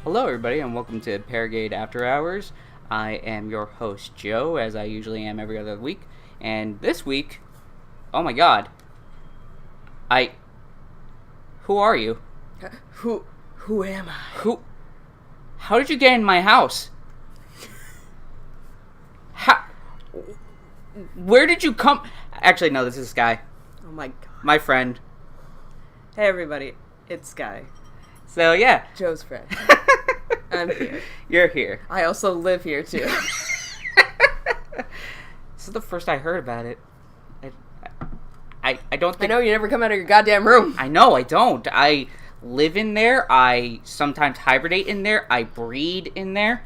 Hello, everybody, and welcome to Paragade After Hours. I am your host, Joe, as I usually am every other week. And this week, oh my god, who are you? Who am I? How did you get in my house? Where did you come? Actually, no, this is Skye. Oh my god. My friend. Hey everybody, it's Skye. So, yeah. Joe's friend. I'm here. You're here. I also live here too. This is the first I heard about it. I don't think... I know you never come out of your goddamn room. I know, I don't. I live in there. I sometimes hibernate in there. I breed in there.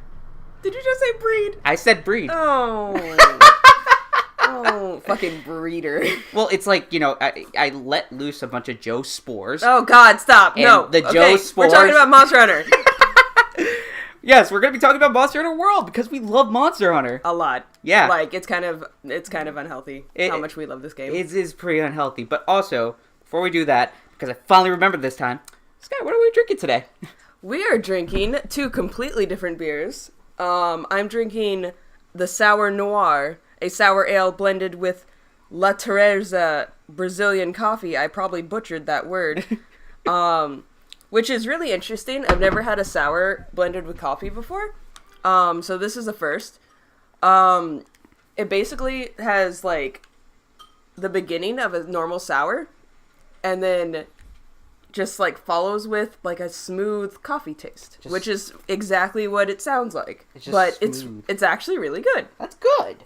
Did you just say breed? I said breed. Oh. Oh, fucking breeder. Well, it's like, you know, I let loose a bunch of Joe spores. Oh god, stop. And no. the Joe spores... We're talking about Monster Hunter. Yes, we're going to be talking about Monster Hunter World because we love Monster Hunter. A lot. Yeah. Like, it's kind of unhealthy how much we love this game. It is pretty unhealthy. But also, before we do that, because I finally remembered this time, Skye, what are we drinking today? We are drinking two completely different beers. I'm drinking the Sour Noir, a sour ale blended with La Teresa Brazilian coffee. I probably butchered that word. Which is really interesting. I've never had a sour blended with coffee before. So this is a first. It basically has, like, the beginning of a normal sour, and then just, like, follows with, like, a smooth coffee taste, which is exactly what it sounds like. But it's actually really good. That's good.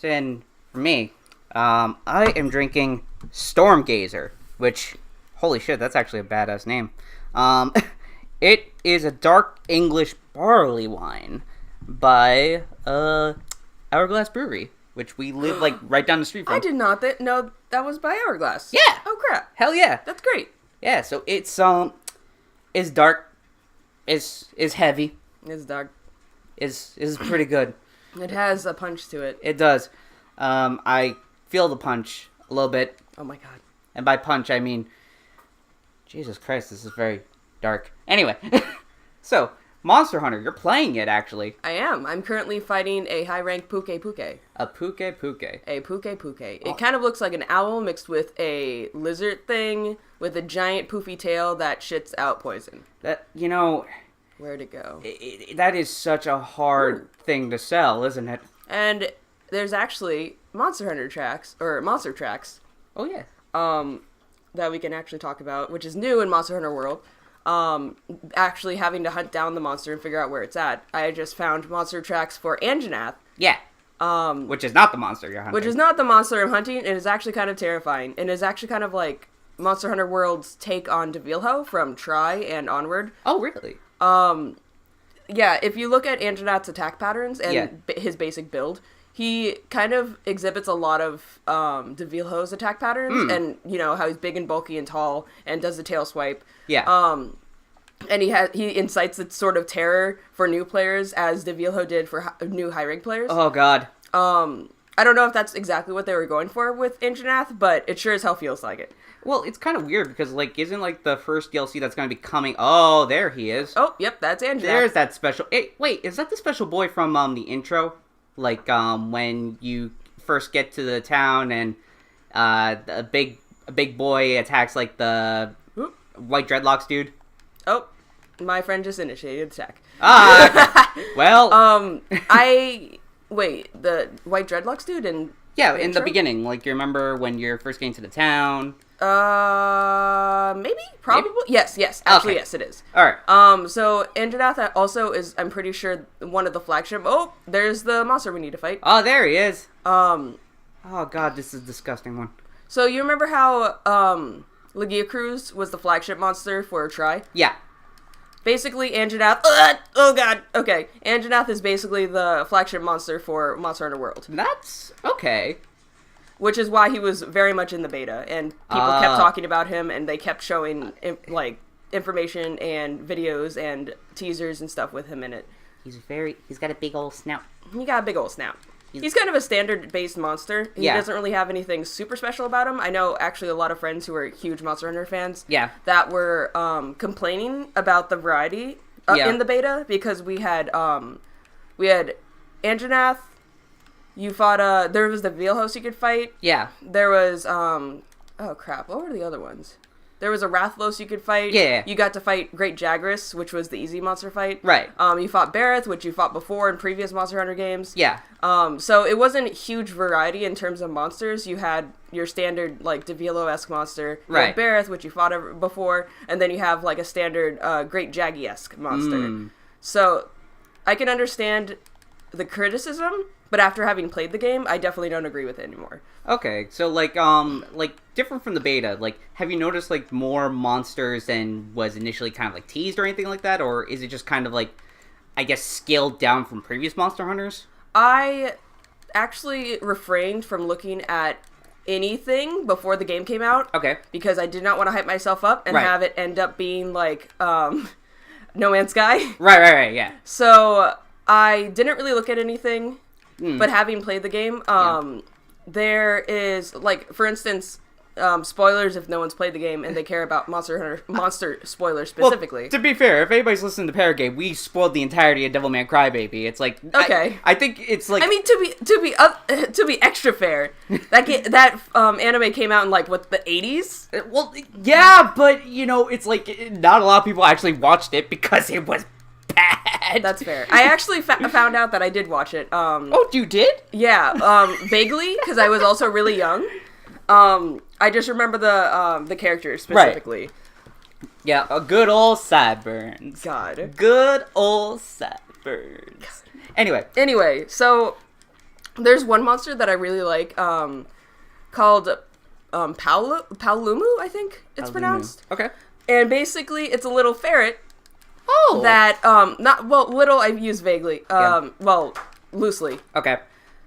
And for me, I am drinking Stormgazer, which... Holy shit, that's actually a badass name. It is a dark English barley wine by Hourglass Brewery, which we live like right down the street from. I did not know that was by Hourglass. Yeah. Oh crap. Hell yeah. That's great. Yeah. So it's is dark, is heavy, It's dark. is pretty good. It has a punch to it. It does. I feel the punch a little bit, Oh my god. and by punch I mean. Jesus Christ, this is very dark. Anyway, so, Monster Hunter, you're playing it, actually. I am. I'm currently fighting a high-rank Puke Puke. A Puke Puke. A Puke Puke. It kind of looks like an owl mixed with a lizard thing with a giant poofy tail that shits out poison. That, you know... Where'd it go? That is such a hard thing to sell, isn't it? And there's actually Monster Hunter tracks, or Monster tracks. Oh, yeah. That we can actually talk about, which is new in Monster Hunter World. Actually having to hunt down the monster and figure out where it's at. I just found monster tracks for Anjanath. Yeah. Which is not the monster you're hunting. Which is not the monster I'm hunting. It is actually kind of terrifying. And is actually kind of like Monster Hunter World's take on Devilho from Try and onward. Oh, really? Yeah, if you look at Anjanath's attack patterns and his basic build, he kind of exhibits a lot of Devilho's attack patterns, and you know how he's big and bulky and tall, and does the tail swipe. Yeah. And he incites the sort of terror for new players as Devilho did for new high rank players. Oh god. I don't know if that's exactly what they were going for with Anjanath, but it sure as hell feels like it. Well, it's kind of weird because, like, isn't, like, the first DLC that's going to be coming... Oh, there he is. Oh, yep, that's Anjanath. There's that special... Hey, wait, is that the special boy from, the intro? Like, when you first get to the town and, a big boy attacks, like, the white dreadlocks dude? Oh, my friend just initiated attack. Ah! Well... Wait, the white dreadlocks dude in... Yeah, in the beginning. Like, you remember when you're first getting to the town? Maybe? Probably? Maybe? Yes. Actually, okay. Yes, it is. Alright. So, Anjanath also is, I'm pretty sure, one of the flagship... Oh, there's the monster we need to fight. Oh, there he is. Oh, God, this is a disgusting one. So, you remember how, Legia Cruz was the flagship monster for Try? Yeah. Basically, Anjanath... oh, God. Okay. Anjanath is basically the flagship monster for Monster Hunter World. That's... okay. Which is why he was very much in the beta, and people kept talking about him, and they kept showing, information and videos and teasers and stuff with him in it. He's got a big old snout. He got a big old snout. He's kind of a standard-based monster. He doesn't really have anything super special about him. I know, actually, a lot of friends who are huge Monster Hunter fans that were complaining about the variety in the beta, because we had Anjanath. You fought there was the Veil host you could fight. Yeah. There was oh crap, what were the other ones? There was a Rathlos you could fight. Yeah. You got to fight Great Jagras, which was the easy monster fight. Right. You fought Bareth, which you fought before in previous Monster Hunter games. Yeah. So it wasn't huge variety in terms of monsters. You had your standard, like, Devilo-esque monster. You had Bareth, which you fought before. And then you have, like, a standard Great Jaggy-esque monster. So I can understand the criticism, but after having played the game, I definitely don't agree with it anymore. Okay, so, like, different from the beta, like, have you noticed, like, more monsters than was initially kind of, like, teased or anything like that? Or is it just kind of, like, I guess, scaled down from previous Monster Hunters? I actually refrained from looking at anything before the game came out. Okay. Because I did not want to hype myself up and have it end up being, like, No Man's Sky. Right, yeah. So I didn't really look at anything, but having played the game, there is, like, for instance, spoilers if no one's played the game and they care about monster spoilers specifically. Well, to be fair, if anybody's listening to Paragade, we spoiled the entirety of Devilman Crybaby. It's like, okay. I think it's like, I mean, to be extra fair, that anime came out in, like, what, the 80s? Well, yeah, but you know, it's like not a lot of people actually watched it because it was bad. That's fair. I actually found out that I did watch it. Oh, you did? Yeah, vaguely, because I was also really young. I just remember the characters specifically. Right. Yeah, a good old sideburns. God. Good old sideburns. Anyway, so there's one monster that I really like, called Paolumu, I think it's pronounced. Okay. And basically, it's a little ferret. Oh. That little I've used vaguely. Well, loosely. Okay.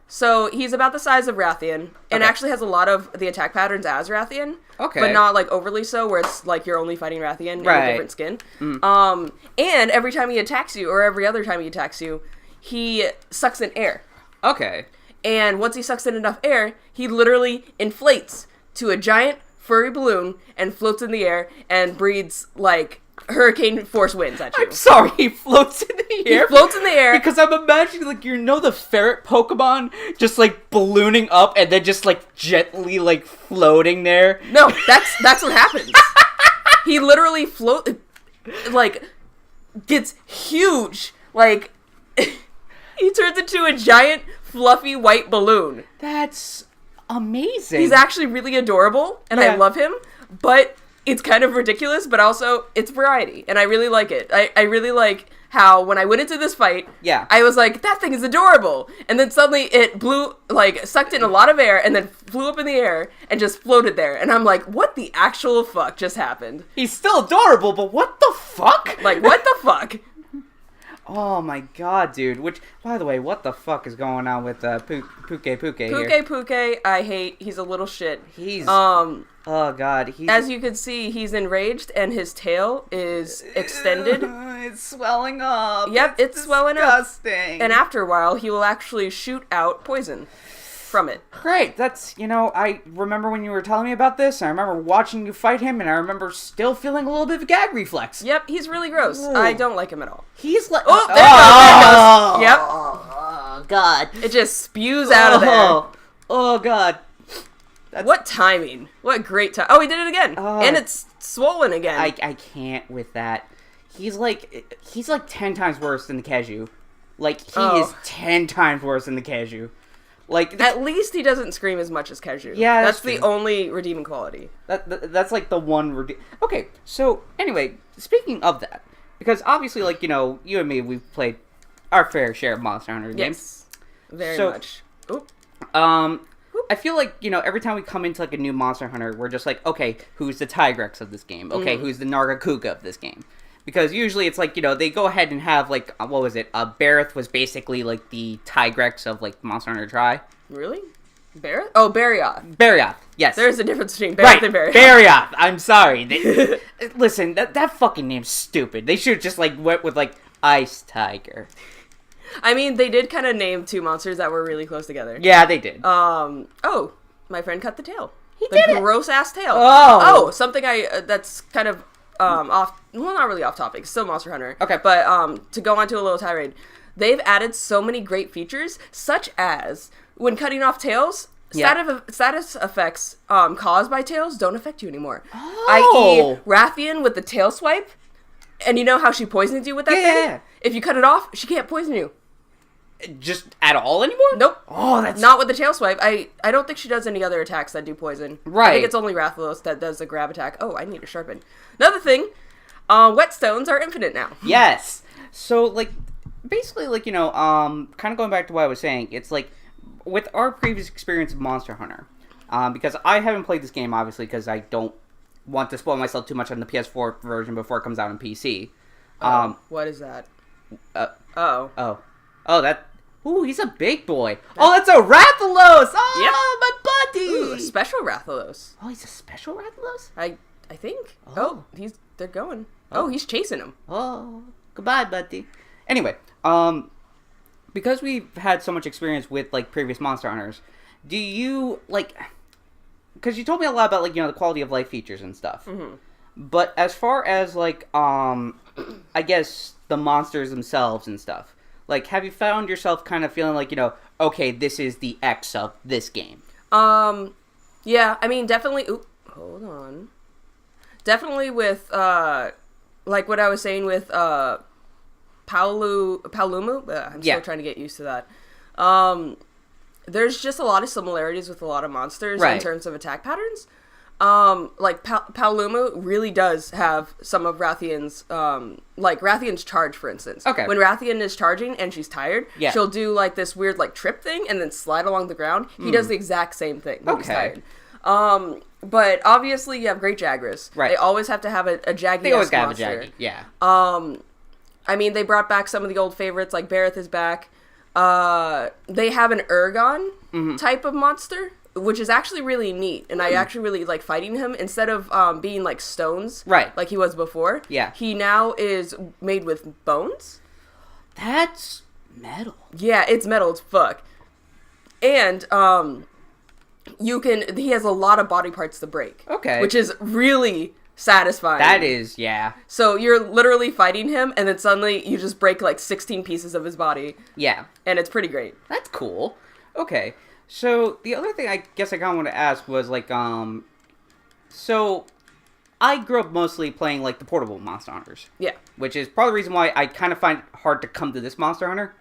So he's about the size of Rathian, and actually has a lot of the attack patterns as Rathian. Okay. But not, like, overly so, where it's like you're only fighting Rathian in a different skin. And every time he attacks you, or every other time he attacks you, he sucks in air. Okay. And once he sucks in enough air, he literally inflates to a giant furry balloon and floats in the air and breathes, like, hurricane force winds at you. I'm sorry, he floats in the air? He floats in the air. Because I'm imagining, like, you know the ferret Pokemon just, like, ballooning up and then just, like, gently, like, floating there? No, that's what happens. He literally like, gets huge. Like, he turns into a giant, fluffy, white balloon. That's amazing. He's actually really adorable, and I love him, but it's kind of ridiculous, but also it's variety, and I really like it. I really like how when I went into this fight, I was like, that thing is adorable, and then suddenly it blew, like, sucked in a lot of air, and then flew up in the air, and just floated there, and I'm like, what the actual fuck just happened? He's still adorable, but what the fuck? Like, what the fuck? Oh my god, dude. Which, by the way, what the fuck is going on with Puke here? Puke, I hate. He's a little shit. He's... oh god. As you can see, he's enraged, and his tail is extended. It's swelling up. Yep, it's swelling up. Disgusting. And after a while, he will actually shoot out poison from it. Great. That's, you know, I remember when you were telling me about this, I remember watching you fight him, and I remember still feeling a little bit of a gag reflex. Yep, he's really gross. Ooh. I don't like him at all. He's like... Oh, there it goes. Yep. Oh, God. It just spews out of there. Oh, God. What timing. What great time. Oh, he did it again. And it's swollen again. I can't with that. He's like 10 times worse than the Keju. Like, he is 10 times worse than the Keju. Like, at least he doesn't scream as much as Keju. Yeah, that's the only redeeming quality. That's like the one Okay, so anyway, speaking of that, because obviously, like, you know, you and me, we've played our fair share of Monster Hunter games. Very much. Oop. I feel like, you know, every time we come into, like, a new Monster Hunter, we're just like, okay, who's the Tigrex of this game? Okay, who's the Nargacuga of this game? Because usually it's like, you know, they go ahead and have, like, what was it? Bareth was basically, like, the Tigrex of, like, Monster Hunter Tri. Really? Bareth? Oh, Barioth. Barioth, yes. There's a difference between Bareth and Barioth. Barioth. I'm sorry. Listen, that fucking name's stupid. They should have just, like, went with, like, Ice Tiger. I mean, they did kind of name two monsters that were really close together. Yeah, they did. Oh, my friend cut the tail. He did it. The gross-ass tail. Oh, something that's kind of not really off topic, still Monster Hunter. Okay. But to go on to a little tirade, they've added so many great features, such as when cutting off tails, status effects caused by tails don't affect you anymore. Oh. I.e. Rathian with the tail swipe, and you know how she poisons you with that thing? Yeah. If you cut it off, she can't poison you. Just at all anymore? Nope. Oh, that's... Not with the tail swipe. I don't think she does any other attacks that do poison. Right. I think it's only Rathalos that does the grab attack. Oh, I need to sharpen. Another thing, whetstones are infinite now. Yes. So, like, basically, like, kind of going back to what I was saying, it's like, with our previous experience of Monster Hunter, because I haven't played this game, obviously, because I don't want to spoil myself too much on the PS4 version before it comes out on PC. What is that? Oh, that... Ooh, he's a big boy. Oh, that's a Rathalos! Oh, yep. My buddy! Ooh, special Rathalos. Oh, he's a special Rathalos? I think. Oh. They're going. Oh, he's chasing him. Oh, goodbye, buddy. Anyway, because we've had so much experience with, like, previous Monster Hunters, do you, like... Because you told me a lot about, like, the quality of life features and stuff. Mm-hmm. But as far as, like, I guess the monsters themselves and stuff, like, have you found yourself kind of feeling like, okay, this is the X of this game? Yeah, I mean, definitely... Oop, hold on. Definitely with, like what I was saying with, Paolumu? I'm still trying to get used to that. There's just a lot of similarities with a lot of monsters in terms of attack patterns. Like, Paolumu really does have some of Rathian's, like, Rathian's charge, for instance. Okay. When Rathian is charging and she's tired, she'll do, like, this weird, like, trip thing and then slide along the ground. He does the exact same thing when he's tired. But obviously you have great Jagras. Right. They always have to have a Jaggy. They always have a Jaggy, yeah. I mean, they brought back some of the old favorites, like Bareth is back. They have an Ergon type of monster, which is actually really neat, and I actually really like fighting him. Instead of being like stones, like he was before, he now is made with bones. That's metal. Yeah, it's metal as fuck. And he has a lot of body parts to break. Okay. Which is really satisfying. That is, yeah. So you're literally fighting him, and then suddenly you just break like 16 pieces of his body. Yeah. And it's pretty great. That's cool. Okay. So the other thing I guess I kind of want to ask was like, so I grew up mostly playing like the portable Monster Hunters. Yeah. Which is probably the reason why I kind of find it hard to come to this Monster Hunter.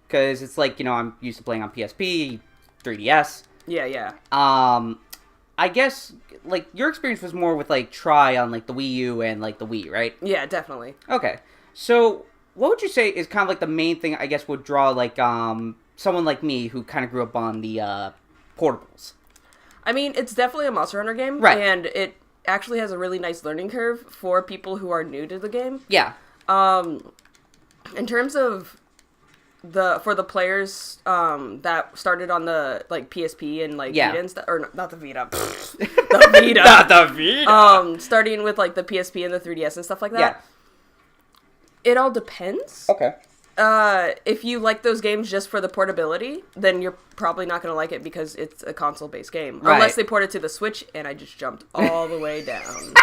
Because it's like, I'm used to playing on PSP, 3DS. Yeah, yeah. I guess, like, your experience was more with, like, Try on, like, the Wii U and, like, the Wii, right? Yeah, definitely. Okay. So, what would you say is kind of, like, the main thing, I guess, would draw, like, someone like me who kind of grew up on the, portables? I mean, it's definitely a Monster Hunter game. Right. And it actually has a really nice learning curve for people who are new to the game. Yeah. In terms of for the players that started on the like PSP and like Vita and stuff, or not the Vita, the Vita, not the Vita. Starting with like the PSP and the 3DS and stuff like that. It all depends. Okay. If you like those games just for the portability, then you're probably not going to like it because it's a console-based game. Right. Unless they port it to the Switch, and I just jumped all the way down.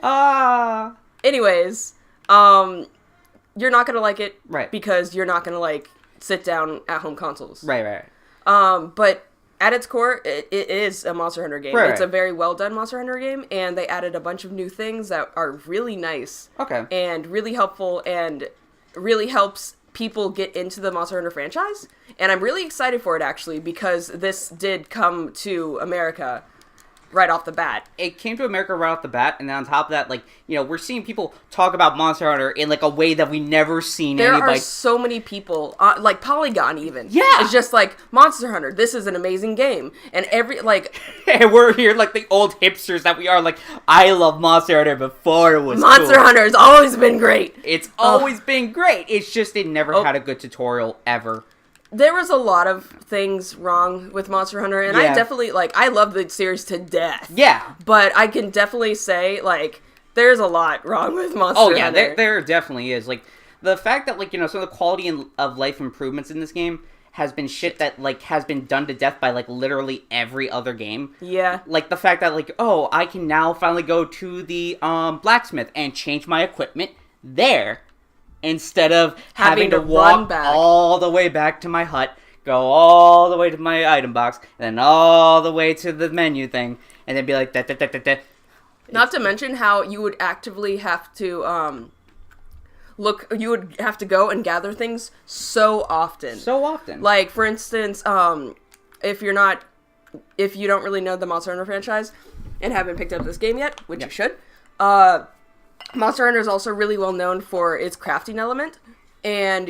Well. Anyways. You're not gonna like it, right? Because you're not gonna like sit down at home consoles, right? But at its core, it is a Monster Hunter game. Right, it's a very well done Monster Hunter game, and they added a bunch of new things that are really nice, and really helpful, and really helps people get into the Monster Hunter franchise. And I'm really excited for it actually because this did come to America right off the bat. It came to America right off the bat, and then on top of that, like, we're seeing people talk about Monster Hunter in, like, a way that we've never seen anybody. There are so many people, like, Polygon even. Yeah! It's just like, Monster Hunter, this is an amazing game. And and we're here, like, the old hipsters that we are, like, I love Monster Hunter before it was Monster Hunter has always been great! It's always been great! It's just, it never had a good tutorial, ever. There was a lot of things wrong with Monster Hunter, and I definitely, I love the series to death. Yeah. But I can definitely say, there's a lot wrong with Monster Hunter. Oh, yeah, there definitely is. Like, the fact that, some of the quality of life improvements in this game has been shit that, like, has been done to death by, like, literally every other game. Yeah. Like, the fact that, like, oh, I can now finally go to the blacksmith and change my equipment there instead of having to walk all the way back to my hut, go all the way to my item box, and then all the way to the menu thing, and then be like, da. Not to mention how you would actively have to, you would have to go and gather things so often. Like, for instance, if you don't really know the Monster Hunter franchise and haven't picked up this game yet, which you should, Monster Hunter is also really well known for its crafting element. And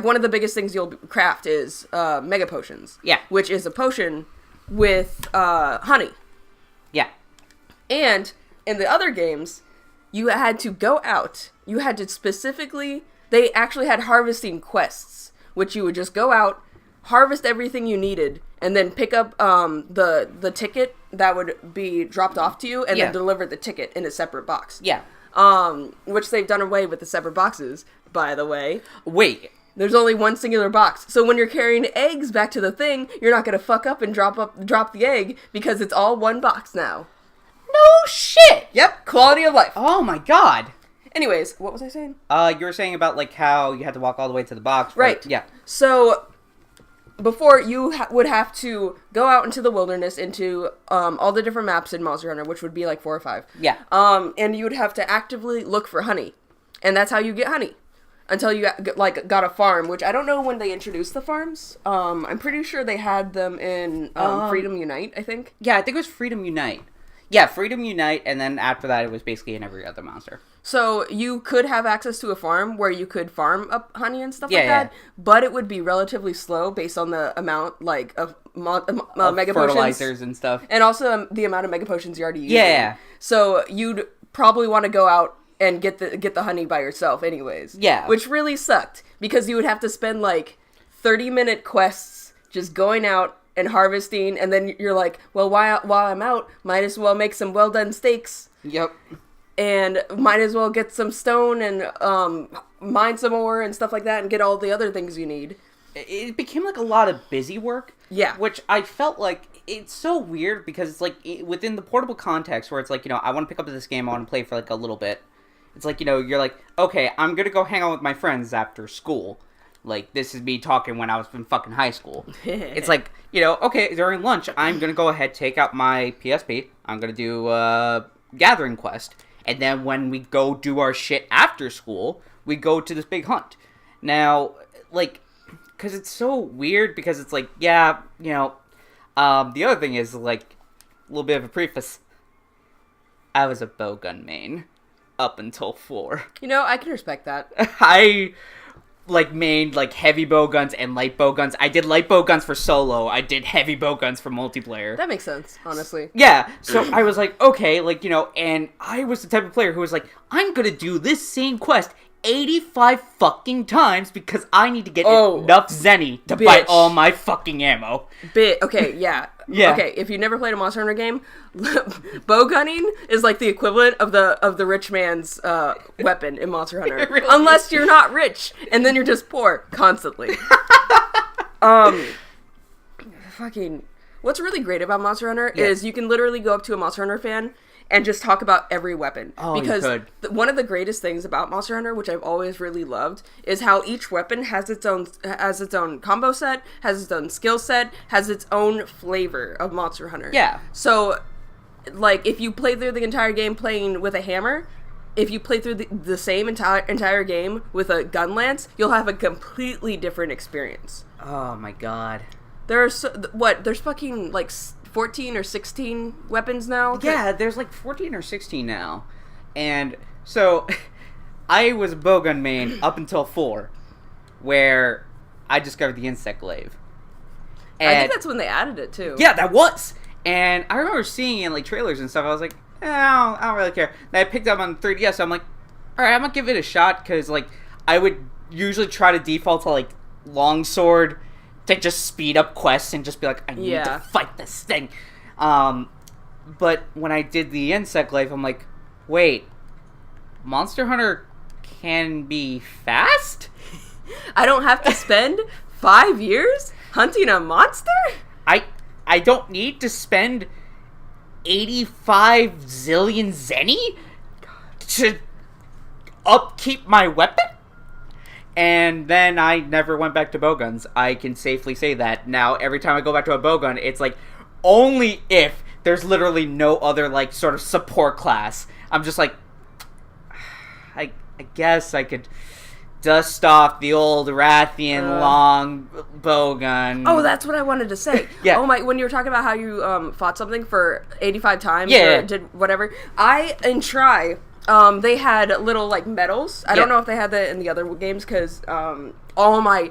one of the biggest things you'll craft is Mega Potions. Yeah. Which is a potion with honey. Yeah. And in the other games, you had to go out. You had to specifically... They actually had harvesting quests, which you would just go out, harvest everything you needed, and then pick up the ticket that would be dropped off to you, and then deliver the ticket in a separate box. Yeah. Which they've done away with the separate boxes, by the way. Wait. There's only one singular box. So when you're carrying eggs back to the thing, you're not going to fuck up and drop the egg, because it's all one box now. No shit! Yep, quality of life. Oh my god. Anyways, what was I saying? You were saying about, like, how you had to walk all the way to the box. Right. Yeah. So, before, you would have to go out into the wilderness, into all the different maps in Monster Hunter, which would be like 4 or 5. Yeah. And you would have to actively look for honey. And that's how you get honey. Until you, got a farm, which I don't know when they introduced the farms. I'm pretty sure they had them in Freedom Unite, I think. Yeah, I think it was Freedom Unite. Yeah, Freedom Unite, and then after that, it was basically in every other monster. So you could have access to a farm where you could farm up honey and stuff like that, but it would be relatively slow based on the amount, of Mega fertilizers Potions and stuff, and also the amount of Mega Potions you already use. Yeah. So you'd probably want to go out and get the honey by yourself, anyways. Yeah. Which really sucked because you would have to spend 30-minute quests just going out and harvesting, and then you're like, well, while I'm out, might as well make some well-done steaks. Yep. And might as well get some stone and mine some ore and stuff like that and get all the other things you need. It became a lot of busy work. Yeah. Which I felt like it's so weird because it's within the portable context where it's I want to pick up this game, I want to play for a little bit. It's you're like, okay, I'm going to go hang out with my friends after school. This is me talking when I was in fucking high school. It's okay, during lunch, I'm going to go ahead, take out my PSP. I'm going to do a gathering quest. And then when we go do our shit after school, we go to this big hunt. Now, because it's so weird because it's the other thing is, a little bit of a preface. I was a bowgun main up until 4. I can respect that. I... mained heavy bowguns and light bowguns. I did light bowguns for solo. I did heavy bowguns for multiplayer. That makes sense, honestly. Yeah, so I was okay, and I was the type of player who was I'm gonna do this same quest 85 fucking times because I need to get enough zenny to buy all my fucking ammo. Okay, yeah. Yeah. Okay, if you've never played a Monster Hunter game, bowgunning is the equivalent of the rich man's weapon in Monster Hunter. Really unless you're not rich, and then you're just poor constantly. Fucking. What's really great about Monster Hunter is you can literally go up to a Monster Hunter fan and just talk about every weapon. Oh, because you could. One of the greatest things about Monster Hunter, which I've always really loved, is how each weapon has its own combo set, has its own skill set, has its own flavor of Monster Hunter. Yeah. So, if you play through the entire game playing with a hammer, if you play through the same entire game with a gun lance, you'll have a completely different experience. Oh my god. There's fucking 14 or 16 weapons now? Yeah, there's 14 or 16 now. And so I was a bowgun main up until 4, where I discovered the insect glaive. And I think that's when they added it too. Yeah, that was. And I remember seeing it in trailers and stuff. I was like, I don't really care. And I picked up on 3DS. So I'm like, all right, I'm gonna give it a shot because I would usually try to default to longsword to just speed up quests and just be I need to fight this thing. But when I did the insect glaive, I'm like, wait, Monster Hunter can be fast? I don't have to spend 5 years hunting a monster? I don't need to spend 85 zillion zenny to upkeep my weapon? And then I never went back to bowguns. I can safely say that. Now, every time I go back to a bowgun, it's like, only if there's literally no other, like, sort of support class. I'm just like, I guess I could dust off the old Rathian long bowgun. Oh, that's what I wanted to say. Yeah. Oh my, when you were talking about how you fought something for 85 times Yeah. or did whatever, in Try, they had little, like, medals. I don't know if they had that in the other games, because I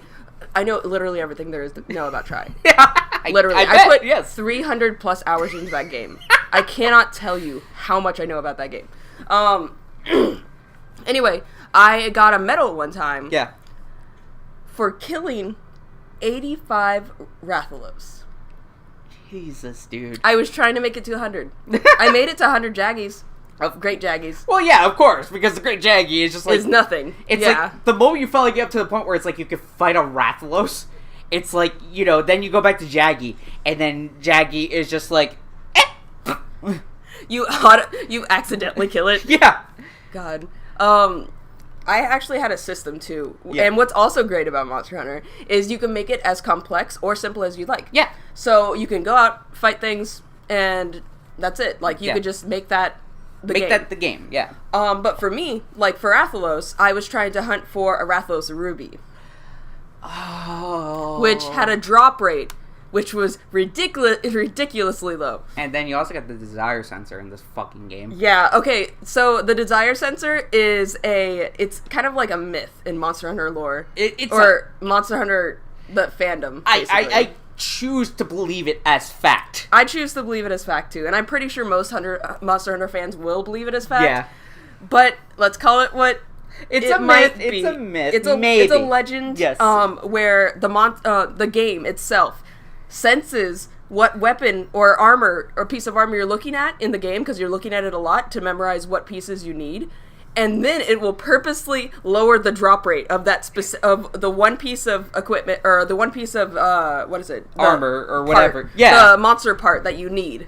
know literally everything there is to know about Try. Yeah. Literally. I put yes. 300 plus hours into that game. I cannot tell you how much I know about that game. Anyway, I got a medal one time. Yeah. For killing 85 Rathalos. Jesus, dude. I was trying to make it to 100. I made it to 100 Jaggies. Great Jaggies. Well, yeah, of course, because the Great Jaggy is just like... It's nothing. It's like, the moment you finally get up to the point where it's like you can fight a Rathalos, it's like, you know, then you go back to Jaggy, and then Jaggy is just like... You accidentally kill it. Yeah. God. I actually had a system too. Yeah. And what's also great about Monster Hunter is you can make it as complex or simple as you like. Yeah. So you can go out, fight things, and that's it. Like, you could just make that the game. Make that the game, yeah. But for me, like for Rathalos, I was trying to hunt for a Rathalos Ruby. Oh. Which had a drop rate, which was ridiculously low. And then you also got the desire sensor in this fucking game. Yeah, okay, so the desire sensor it's kind of like a myth in Monster Hunter lore. Monster Hunter, the fandom, basically. I choose to believe it as fact. I choose to believe it as fact, too, and I'm pretty sure most Monster Hunter fans will believe it as fact. Yeah. But let's call it what It's a myth. It's a myth. Maybe. It's a legend. Yes. Where the game itself senses what weapon or armor or piece of armor you're looking at in the game, because you're looking at it a lot to memorize what pieces you need, and then it will purposely lower the drop rate of that of the one piece of equipment, or the one piece of what is it, armor or part, whatever. Yeah, the monster part that you need.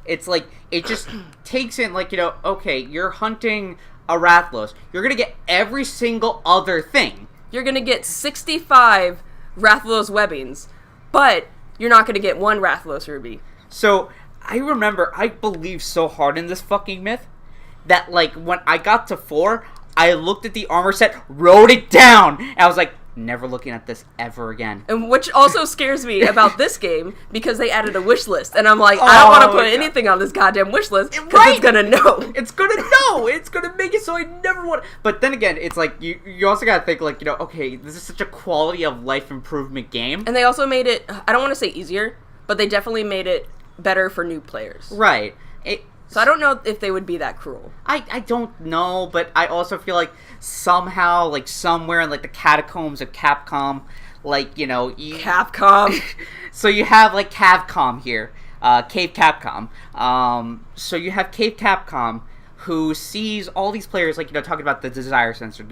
It's like it just takes in, like, you know, okay, you're hunting a Rathalos, you're gonna get every single other thing. You're gonna get 65 Rathalos webbings, but you're not going to get one Rathalos Ruby. So, I remember, I believed so hard in this fucking myth that, like, when I got to 4, I looked at the armor set, wrote it down, and I was like, never looking at this ever again. And which also scares me about this game, because they added a wish list, and I'm like, I don't want to put anything on this goddamn wish list, because it's going to know. It's going to know! It's going to make it so I never want to... But then again, it's like, you also got to think, like, you know, okay, this is such a quality of life improvement game. And they also made it, I don't want to say easier, but they definitely made it better for new players. Right. So I don't know if they would be that cruel. I don't know, but I also feel like somehow, like, somewhere in, like, the catacombs of Capcom, like, you know... Capcom! So you have, like, Capcom here. Cave Capcom. So you have Cave Capcom, who sees all these players, like, you know, talking about the desire sensor,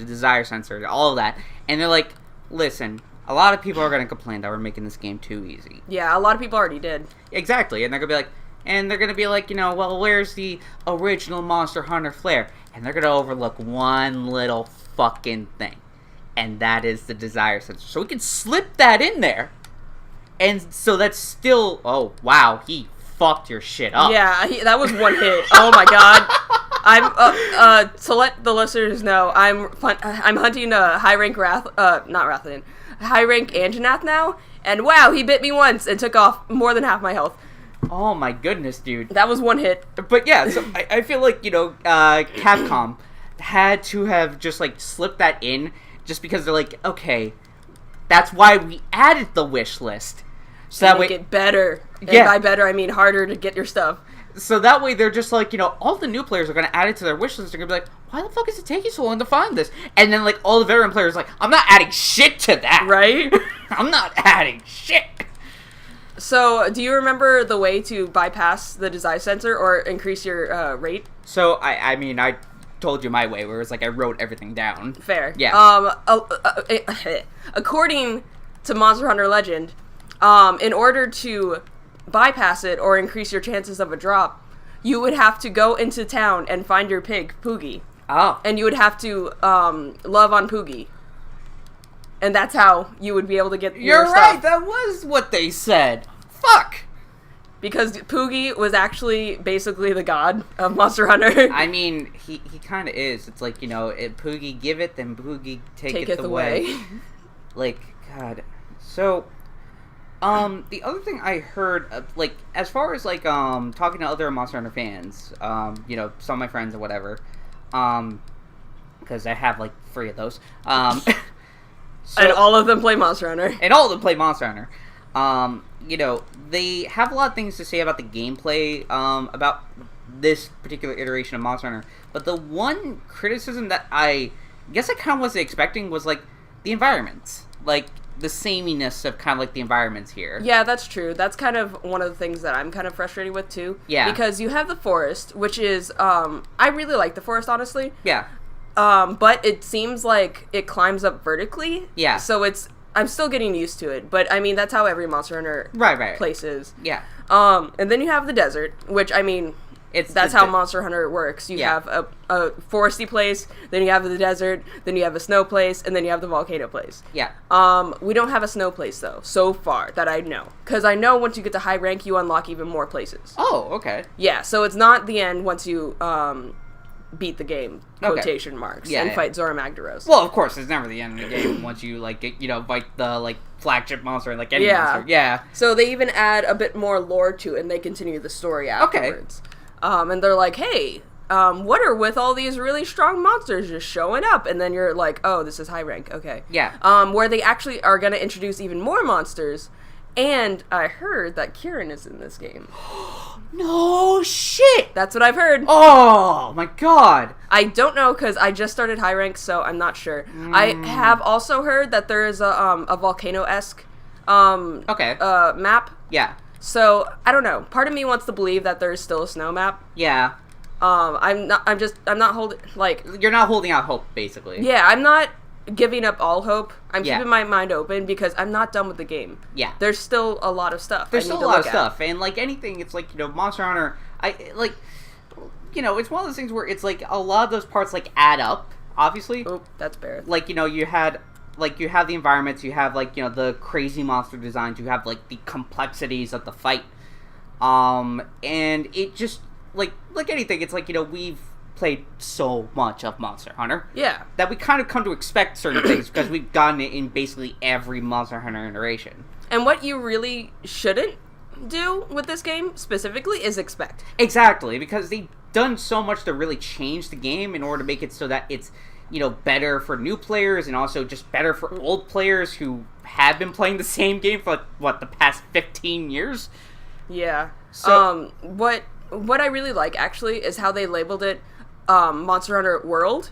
all of that, and they're like, listen, a lot of people are going to complain that we're making this game too easy. Yeah, a lot of people already did. Exactly, and they're going to be like, you know, well, where's the original Monster Hunter flair? And they're going to overlook one little fucking thing. And that is the desire sensor. So we can slip that in there. And so that's still... Oh, wow, he fucked your shit up. Yeah, that was one hit. Oh my god. I'm, to let the listeners know, I'm hunting a high-rank high-rank Anjanath now. And wow, he bit me once and took off more than half my health. Oh my goodness, dude. That was one hit. But yeah, so I feel like, you know, Capcom had to have just, like, slipped that in just because they're like, okay, that's why we added the wish list. So that make way... it better. And yeah. by better, I mean harder to get your stuff. So that way they're just like, you know, all the new players are going to add it to their wish list. They're going to be like, why the fuck is it taking so long to find this? And then, like, all the veteran players are like, I'm not adding shit to that. Right? I'm not adding shit. So, do you remember the way to bypass the desire sensor or increase your rate? So, I mean, I told you my way, where it's like I wrote everything down. Fair. Yeah. According to Monster Hunter Legend, in order to bypass it or increase your chances of a drop, you would have to go into town and find your pig, Poogie. Oh. And you would have to love on Poogie. And that's how you would be able to get your stuff. You're right, that was what they said. Fuck! Because Poogie was actually basically the god of Monster Hunter. I mean, he kind of is. It's like, Poogie give it, then Poogie take it away. Like, God. So, the other thing I heard, as far as, talking to other Monster Hunter fans, some of my friends or whatever, because I have, 3 of those, and all of them play Monster Hunter. And all of them play Monster Hunter. They have a lot of things to say about the gameplay, about this particular iteration of Monster Hunter. But the one criticism that I guess I kind of wasn't expecting was, the environments. The sameness of kind of, the environments here. Yeah, that's true. That's kind of one of the things that I'm kind of frustrated with, too. Yeah. Because you have the forest, which is, I really like the forest, honestly. Yeah. But it seems like it climbs up vertically. Yeah. So I'm still getting used to it, but I mean that's how every Monster Hunter place is. Yeah. And then you have the desert, which I mean, that's how Monster Hunter works. You have a foresty place, then you have the desert, then you have a snow place, and then you have the volcano place. Yeah. We don't have a snow place though, so far that I know, because I know once you get to high rank, you unlock even more places. Oh, okay. Yeah. So it's not the end once you beat the game, quotation marks, and fight Zora Magdaros. Well, of course, it's never the end of the game once you, fight the, flagship monster, any monster. Yeah. So they even add a bit more lore to it, and they continue the story afterwards. Okay. And they're like, hey, what are with all these really strong monsters just showing up? And then you're like, oh, this is high rank, okay. Yeah. Where they actually are going to introduce even more monsters, and I heard that Kieran is in this game. No shit! That's what I've heard. Oh my god! I don't know because I just started high rank, so I'm not sure. I have also heard that there is a volcano-esque map. Yeah. So I don't know. Part of me wants to believe that there is still a snow map. Yeah. I'm not holding You're not holding out hope, basically. Yeah, I'm not giving up all hope. I'm keeping my mind open because I'm not done with the game. Yeah. There's still a lot of stuff. There's still a lot of stuff. And, anything, it's Monster Hunter, it's one of those things where it's, a lot of those parts, add up, obviously. Oh, that's Barrett. You had, you have the environments, you have, the crazy monster designs, you have, the complexities of the fight. And it just, like anything, it's we've played so much of Monster Hunter. Yeah. That we kind of come to expect certain things because we've gotten it in basically every Monster Hunter iteration. And what you really shouldn't do with this game specifically is expect. Exactly, because they've done so much to really change the game in order to make it so that it's, better for new players and also just better for old players who have been playing the same game for, the past 15 years? Yeah. So, what I really like, actually, is how they labeled it Monster Hunter World,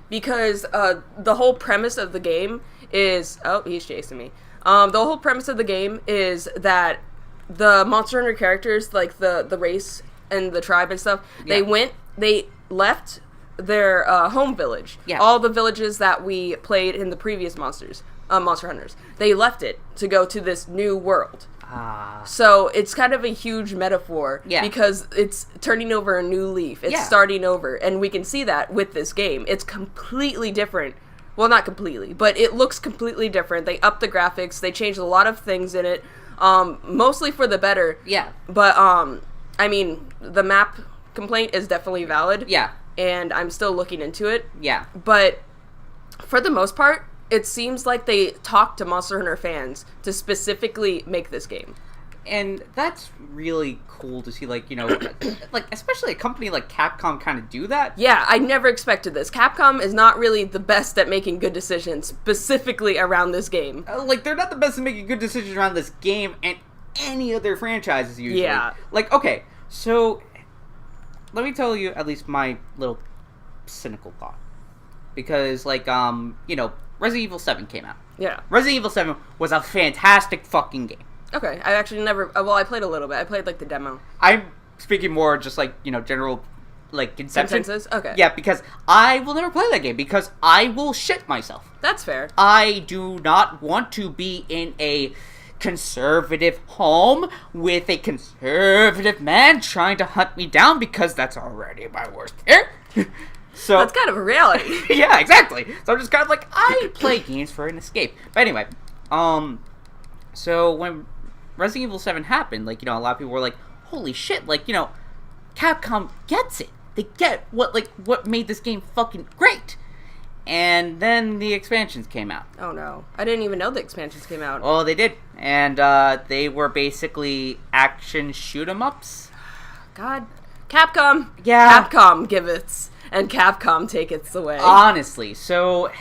because the whole premise of the game is... Oh, he's chasing me. The whole premise of the game is that the Monster Hunter characters, the race and the tribe and stuff, they left their home village. Yeah. All the villages that we played in the previous Monster Hunters. They left it to go to this new world. So it's kind of a huge metaphor because it's turning over a new leaf. It's starting over, and we can see that with this game. It's completely different. Well, not completely, but it looks completely different. They upped the graphics. They changed a lot of things in it, mostly for the better. Yeah. But I mean, the map complaint is definitely valid. Yeah. And I'm still looking into it. Yeah. But for the most part, it seems like they talked to Monster Hunter fans to specifically make this game. And that's really cool to see, especially a company like Capcom kind of do that. Yeah, I never expected this. Capcom is not really the best at making good decisions, specifically around this game. They're not the best at making good decisions around this game and any other franchises, usually. Yeah. Okay, so let me tell you at least my little cynical thought. Because, Resident Evil 7 came out. Yeah. Resident Evil 7 was a fantastic fucking game. Okay, I actually never... Well, I played a little bit. I played, the demo. I'm speaking more just, general like conception. Consensus? Okay. Yeah, because I will never play that game because I will shit myself. That's fair. I do not want to be in a conservative home with a conservative man trying to hunt me down because that's already my worst fear. So that's kind of a reality. yeah, exactly. So I'm just kind of like, I play games for an escape. But anyway, so when Resident Evil 7 happened, like, a lot of people were like, holy shit, like, Capcom gets it. They get what made this game fucking great. And then the expansions came out. Oh no. I didn't even know the expansions came out. Oh, they did. And they were basically action shoot-em-ups. God. Capcom. Yeah. Capcom giveth, and Capcom taketh away. Honestly. So,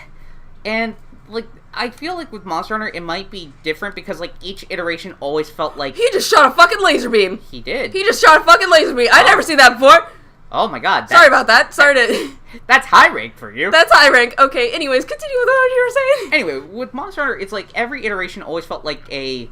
and, like, I feel like with Monster Hunter, it might be different because, like, each iteration always felt like... He just shot a fucking laser beam. He did. He just shot a fucking laser beam. I'd never seen that before. Oh my god. Sorry about that. Sorry to... That's high rank for you. That's high rank. Okay, anyways, continue with what you were saying. Anyway, with Monster Hunter, it's like every iteration always felt like an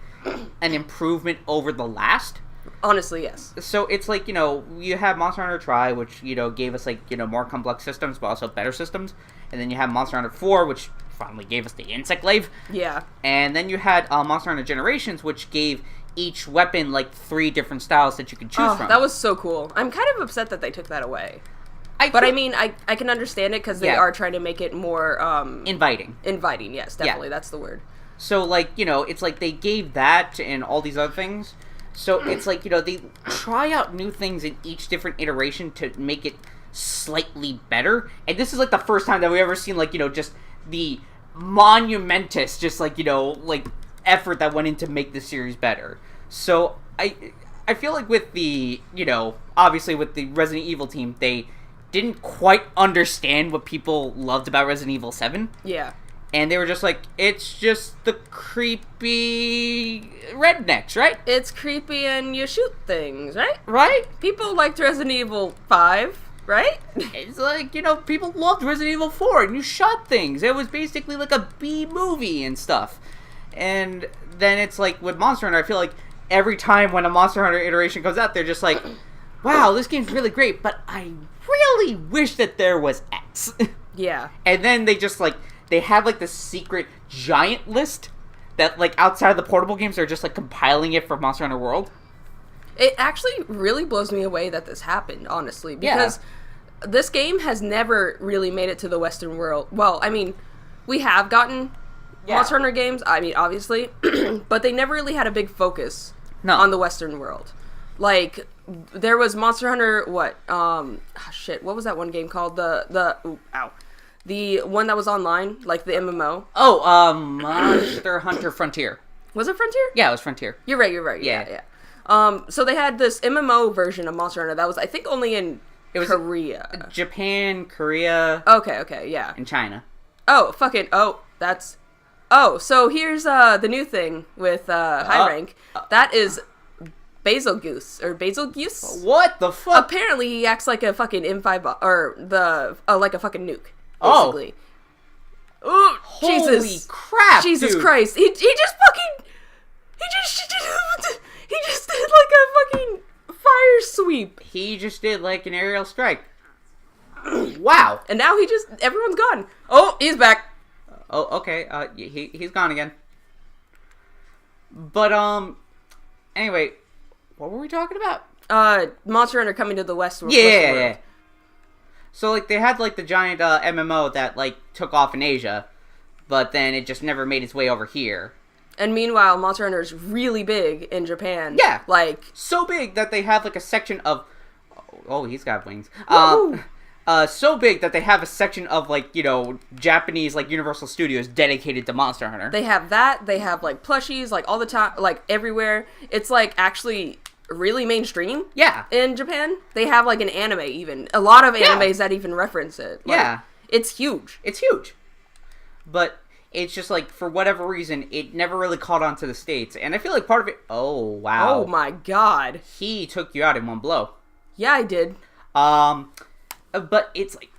improvement over the last. Honestly, yes. So it's like, you have Monster Hunter Tri, which, gave us, like, more complex systems, but also better systems. And then you have Monster Hunter 4, which finally gave us the Insect Glaive. Yeah. And then you had Monster Hunter Generations, which gave each weapon, like, 3 different styles that you could choose from. That was so cool. I'm kind of upset that they took that away. I can understand it because they are trying to make it more... inviting. Inviting, yes, definitely. Yeah. That's the word. So, like, it's like they gave that and all these other things. So it's like, they try out new things in each different iteration to make it slightly better. And this is, like, the first time that we've ever seen, like, just the monumentous, just, like, like, effort that went in to make this series better. So, I feel like with the, obviously with the Resident Evil team, they didn't quite understand what people loved about Resident Evil 7. Yeah. And they were just like, it's just the creepy rednecks, right? It's creepy and you shoot things, right? Right? People liked Resident Evil 5, right? It's like, people loved Resident Evil 4 and you shot things. It was basically like a B movie and stuff. And then it's like, with Monster Hunter, I feel like every time when a Monster Hunter iteration comes out, they're just like, wow, this game's really great, but I really wish that there was X. Yeah. And then they just, like, they have, like, this secret giant list that, like, outside of the portable games, they're just, like, compiling it for Monster Hunter World. It actually really blows me away that this happened, honestly, because this game has never really made it to the Western world. Well, I mean, we have gotten Monster Hunter games, I mean, obviously, but they never really had a big focus on the Western world. Like, there was Monster Hunter, what was that one game called? The one that was online, like the MMO. Oh, Monster Hunter Frontier. Was it Frontier? Yeah, it was Frontier. You're right. Yeah. So they had this MMO version of Monster Hunter that was, I think, only in Korea. Japan, Korea. Okay, yeah. And China. So here's the new thing with High Rank. That is Basil Goose. What the fuck? Apparently he acts like a fucking M5 like a fucking nuke. Basically. Oh. Holy crap, Jesus dude. Christ. He just did like a fucking fire sweep. He just did like an aerial strike. Wow. And now everyone's gone. Oh, he's back. Oh, okay. He's gone again. But, anyway, what were we talking about? Monster Hunter coming to the Western world. Yeah. So, like, they had, like, the giant, MMO that, like, took off in Asia, but then it just never made its way over here. And meanwhile, Monster Hunter is really big in Japan. Yeah. Like... so big that they have, like, a section of... Oh, he's got wings. So big that they have a section of, like, Japanese, like, Universal Studios dedicated to Monster Hunter. They have that. They have, like, plushies, like, all the time, like, everywhere. It's, like, actually really mainstream. Yeah. In Japan. They have, like, an anime, even. A lot of animes that even reference it. Like, yeah. It's huge. It's huge. But it's just, like, for whatever reason, it never really caught on to the States. And I feel like part of it... Oh, wow. Oh, my God. He took you out in one blow. Yeah, I did. But it's like,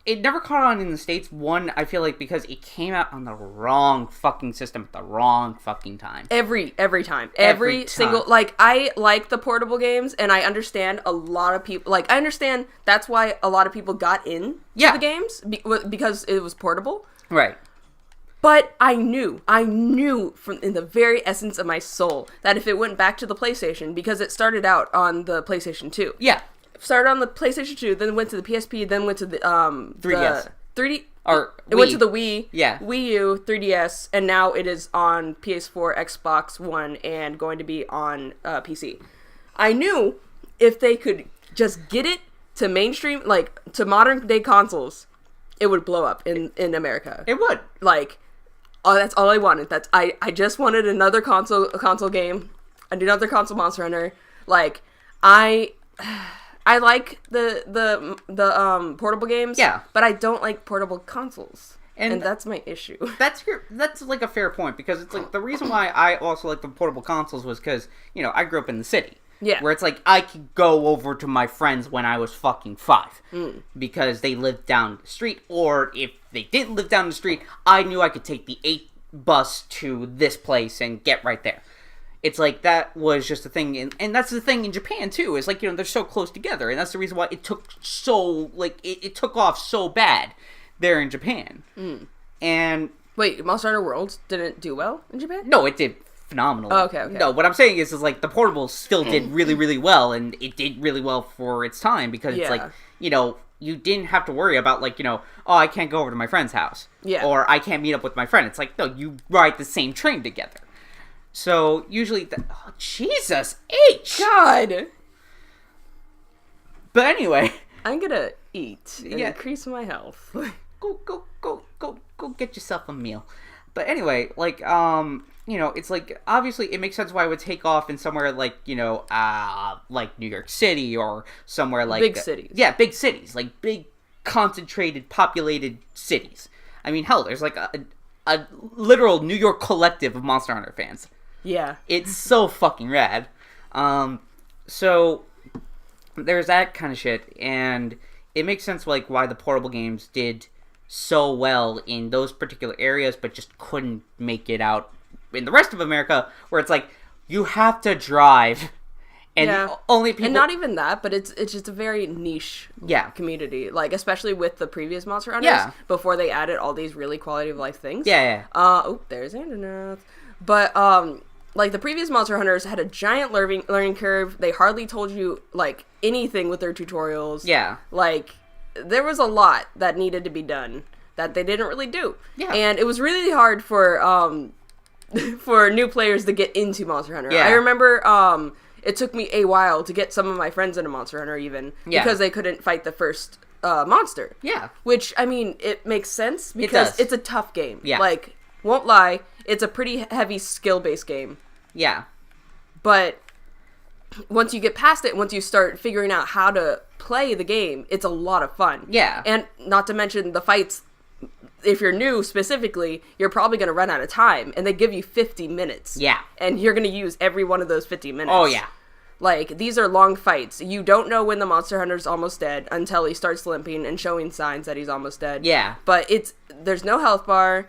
it never caught on in the States. One, I feel like because it came out on the wrong fucking system at the wrong fucking time. Every time. Every single... Like, I like the portable games, and I understand a lot of people... Like, I understand that's why a lot of people got in to the games, because it was portable. Right. But I knew from in the very essence of my soul that if it went back to the PlayStation, because it started out on the PlayStation 2. Yeah. Started on the PlayStation 2, then went to the PSP, then went to the 3DS. It went to the Wii, yeah. Wii U, 3DS, and now it is on PS4, Xbox One, and going to be on PC. I knew if they could just get it to mainstream, like, to modern day consoles, it would blow up in America. It would. Like, that's all I wanted. I just wanted another console game, another console Monster Hunter. Like, I like the portable games. Yeah. But I don't like portable consoles. And that's my issue. That's like a fair point, because it's like the reason why I also like the portable consoles was because, I grew up in the city. Yeah. Where it's like I could go over to my friends when I was fucking 5 because they lived down the street, or if they didn't live down the street, I knew I could take the 8 bus to this place and get right there. It's like that was just a thing, and that's the thing in Japan too. Is like they're so close together, and that's the reason why it took so it took off so bad there in Japan. And wait, Monster Hunter World didn't do well in Japan? No, it did phenomenal. Oh, okay. No, what I'm saying is like the portables still did really, really well, and it did really well for its time, because it's like, you didn't have to worry about like, oh, I can't go over to my friend's house. Yeah. Or I can't meet up with my friend. It's like, no, you ride the same train together. So usually, Jesus H. God. But anyway. I'm gonna eat and increase my health. Go get yourself a meal. But anyway, like, it's like, obviously it makes sense why it would take off in somewhere like, like New York City or somewhere like... Big cities. Yeah, big cities. Like, big, concentrated, populated cities. I mean, hell, there's like a literal New York collective of Monster Hunter fans. Yeah. It's so fucking rad. So, there's that kind of shit, and it makes sense, like, why the portable games did so well in those particular areas, but just couldn't make it out in the rest of America, where it's like, you have to drive, and only people... And not even that, but it's just a very niche community, like, especially with the previous Monster Hunters, before they added all these really quality of life things. There's internet. But, like, the previous Monster Hunters had a giant learning curve. They hardly told you, like, anything with their tutorials. Yeah. Like, there was a lot that needed to be done that they didn't really do. Yeah. And it was really hard for new players to get into Monster Hunter. Yeah. I remember it took me a while to get some of my friends into Monster Hunter even, because they couldn't fight the first monster. Yeah. Which, I mean, it makes sense because it's a tough game. Yeah. Like, won't lie, it's a pretty heavy skill-based game. Yeah. But once you get past it, once you start figuring out how to play the game, it's a lot of fun. Yeah. And not to mention the fights, if you're new specifically, you're probably going to run out of time, and they give you 50 minutes. Yeah. And you're going to use every one of those 50 minutes. Oh, yeah. Like, these are long fights. You don't know when the Monster Hunter's almost dead until he starts limping and showing signs that he's almost dead. Yeah. But there's no health bar.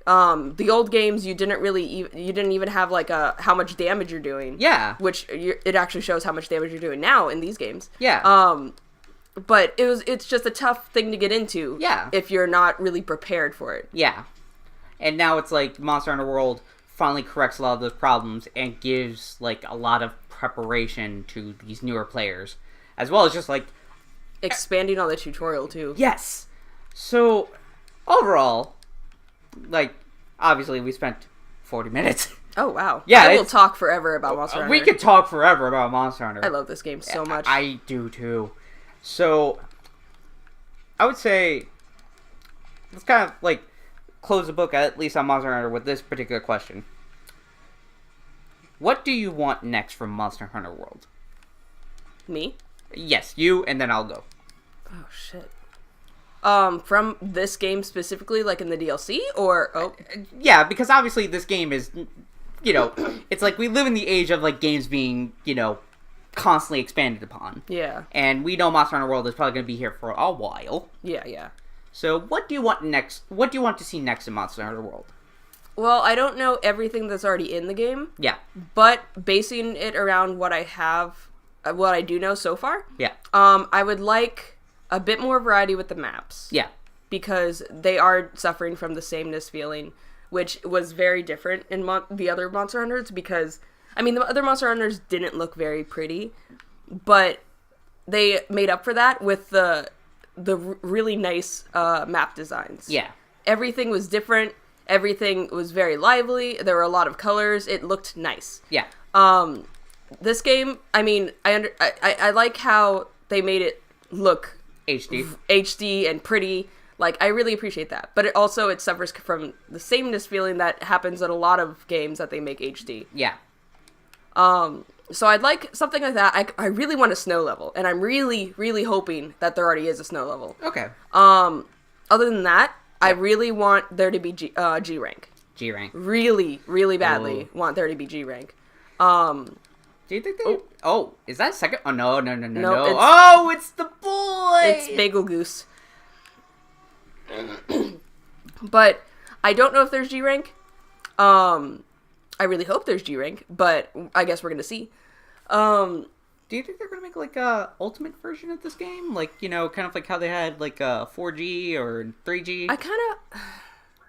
The old games, you didn't even have like how much damage you're doing. Yeah. Which it actually shows how much damage you're doing now in these games. Yeah. But it's just a tough thing to get into. Yeah. If you're not really prepared for it. Yeah. And now it's like Monster Hunter World finally corrects a lot of those problems and gives like a lot of preparation to these newer players, as well as just like expanding on the tutorial too. Yes. So overall, like, obviously we spent 40 minutes. Oh, wow. Yeah, I will talk forever about Monster Hunter. We could talk forever about Monster Hunter. I love this game so much. I do, too. So, I would say, let's kind of, like, close the book, at least on Monster Hunter, with this particular question. What do you want next from Monster Hunter World? Me? Yes, you, and then I'll go. Oh, shit. From this game specifically, like in the DLC, or... Yeah, because obviously this game is, it's like we live in the age of, like, games being, constantly expanded upon. Yeah. And we know Monster Hunter World is probably going to be here for a while. Yeah, yeah. So what do you want next? What do you want to see next in Monster Hunter World? Well, I don't know everything that's already in the game. Yeah. But basing it around what I have, what I do know so far. Yeah. I would like a bit more variety with the maps. Yeah. Because they are suffering from the sameness feeling, which was very different in the other Monster Hunters. Because, I mean, the other Monster Hunters didn't look very pretty, but they made up for that with the really nice map designs. Yeah. Everything was different. Everything was very lively. There were a lot of colors. It looked nice. Yeah. This game, I mean, I like how they made it look HD and pretty. Like, I really appreciate that. But it suffers from the sameness feeling that happens in a lot of games that they make HD. Yeah. So I'd like something like that. I really want a snow level, and I'm really, really hoping that there already is a snow level. Okay. Other than that, I really want there to be G rank. G rank. Really, really badly want there to be G rank. Do you think they? Oh, is that second? Oh no! It's the boy. It's Bagel Goose. But I don't know if there's G rank. I really hope there's G rank, but I guess we're gonna see. Do you think they're gonna make like a ultimate version of this game, like kind of like how they had like 4G or 3G?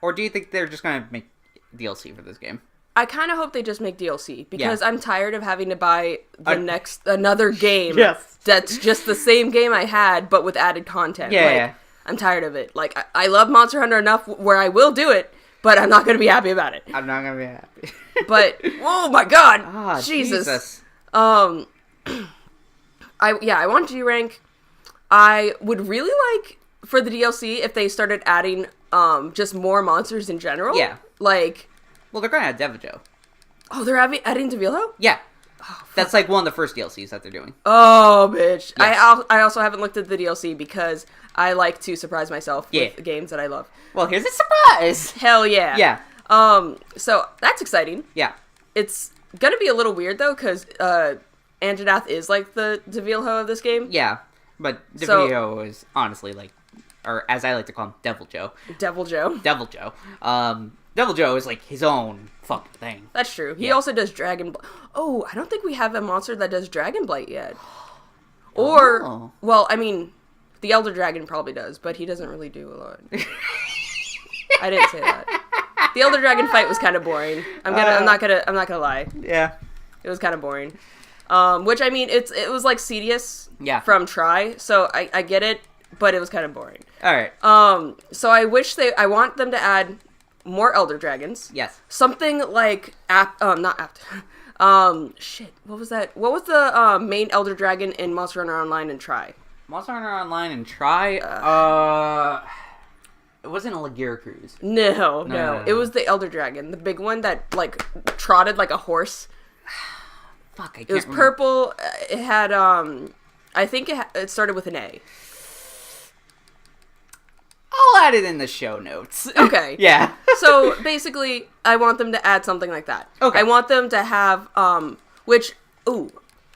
Or do you think they're just gonna make DLC for this game? I kind of hope they just make DLC because I'm tired of having to buy another game that's just the same game I had but with added content. Yeah. I'm tired of it. Like, I love Monster Hunter enough where I will do it, but I'm not going to be happy about it. I'm not going to be happy. But, oh my god! Jesus. I want G rank. I would really like for the DLC if they started adding just more monsters in general. Yeah. Like... Well, they're going to add Devijo. Oh, they're adding Devijo? Yeah. Oh, that's like one of the first DLCs that they're doing. Oh, bitch. Yes. I also haven't looked at the DLC because I like to surprise myself with games that I love. Well, here's a surprise! Hell yeah. Yeah. So that's exciting. Yeah. It's gonna be a little weird, though, because Anjanath is like the Devijo of this game. Yeah. But Devijo is honestly like, or as I like to call him, Devil Joe. Devil Joe. Devil Joe is like his own fucking thing. That's true. He also does Dragon Blight. Oh, I don't think we have a monster that does Dragon Blight yet. Or, well, I mean, the Elder Dragon probably does, but he doesn't really do a lot. I didn't say that. The Elder Dragon fight was kind of boring. I'm not gonna lie. Yeah. It was kind of boring. Which, I mean, it was like Cedius from Try, so I get it, but it was kind of boring. Alright. So I want them to add more Elder Dragons. Yes. Something like shit. What was that? What was the main Elder Dragon in Monster Hunter Online and Try? Monster Hunter Online and Try. It wasn't a Lagira Cruise. No. It was the Elder Dragon, the big one that like trotted like a horse. Fuck, I can't. It was purple. It had I think it started with an A. I'll add it in the show notes. Okay. Yeah. So, basically, I want them to add something like that. Okay. I want them to have,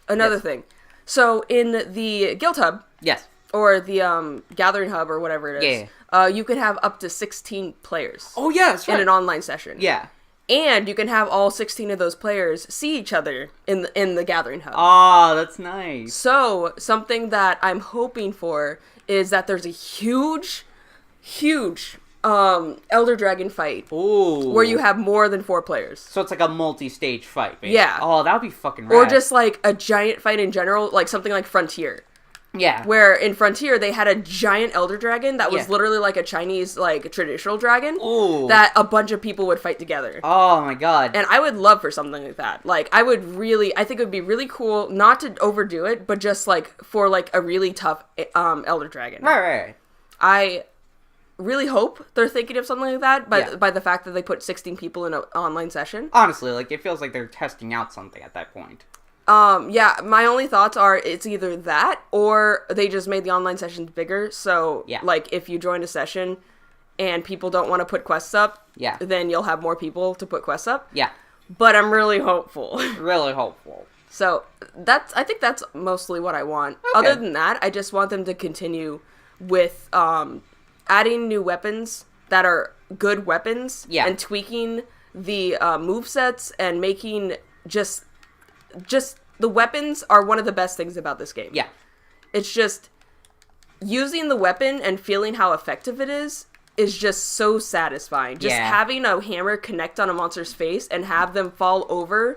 another thing. So, in the Guild Hub. Yes. Or the Gathering Hub, or whatever it is. Yeah. You can have up to 16 players. Oh, yeah, that's right. In an online session. Yeah. And you can have all 16 of those players see each other in the Gathering Hub. Oh, that's nice. So, something that I'm hoping for is that there's a huge Elder Dragon fight. Ooh. Where you have more than 4 players. So it's like a multi-stage fight, basically. Yeah. Oh, that would be fucking rad. Or just like a giant fight in general, like something like Frontier. Yeah. Where in Frontier they had a giant Elder Dragon that was literally like a Chinese like traditional dragon. Ooh. That a bunch of people would fight together. Oh my god. And I would love for something like that. Like I think it would be really cool, not to overdo it, but just like for like a really tough Elder Dragon. Right. I really hope they're thinking of something like that by the fact that they put 16 people in an online session. Honestly, like, it feels like they're testing out something at that point. My only thoughts are it's either that or they just made the online sessions bigger. So, like, if you join a session and people don't want to put quests up, then you'll have more people to put quests up. Yeah. But I'm really hopeful. Really hopeful. So, I think that's mostly what I want. Okay. Other than that, I just want them to continue with, adding new weapons that are good weapons Yeah. and tweaking the movesets and making just the weapons are one of the best things about this game. Yeah. It's just using the weapon and feeling how effective it is just so satisfying. Just having a hammer connect on a monster's face and have them fall over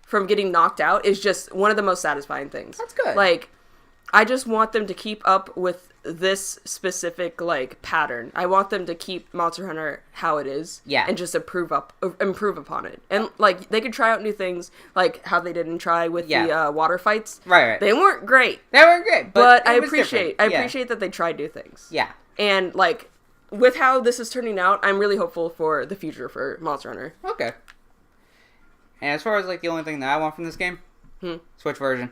from getting knocked out is just one of the most satisfying things. That's good. Like, I just want them to keep up with this specific, like, pattern. I want them to keep Monster Hunter how it is. Yeah. And just improve upon it. And, like, they could try out new things, like how they didn't try with the water fights. Right. They weren't great. They weren't great, but I it was appreciate different. I appreciate that they tried new things. Yeah. And, like, with how this is turning out, I'm really hopeful for the future for Monster Hunter. Okay. And as far as, like, the only thing that I want from this game, Switch version.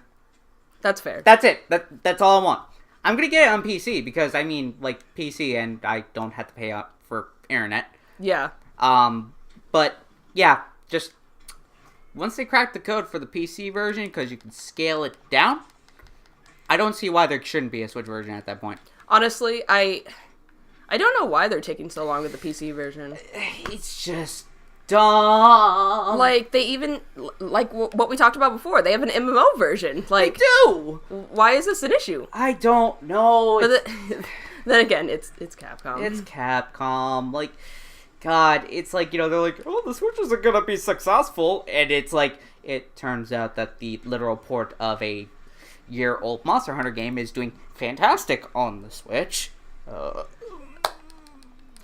That's fair. That's it. That's all I want. I'm gonna get it on PC because, I mean, like, PC and I don't have to pay up for internet. Yeah. But, yeah, just once they crack the code for the PC version, because you can scale it down, I don't see why there shouldn't be a Switch version at that point. Honestly, I don't know why they're taking so long with the PC version. It's just dumb. Like, they even, like what we talked about before, they have an MMO version. Like, They do! Why is this an issue? I don't know. But then again, it's Capcom. It's Capcom. Like, God, it's like, you know, they're like, oh, the Switch isn't gonna be successful. And it's like, it turns out that the literal port of a year-old Monster Hunter game is doing fantastic on the Switch.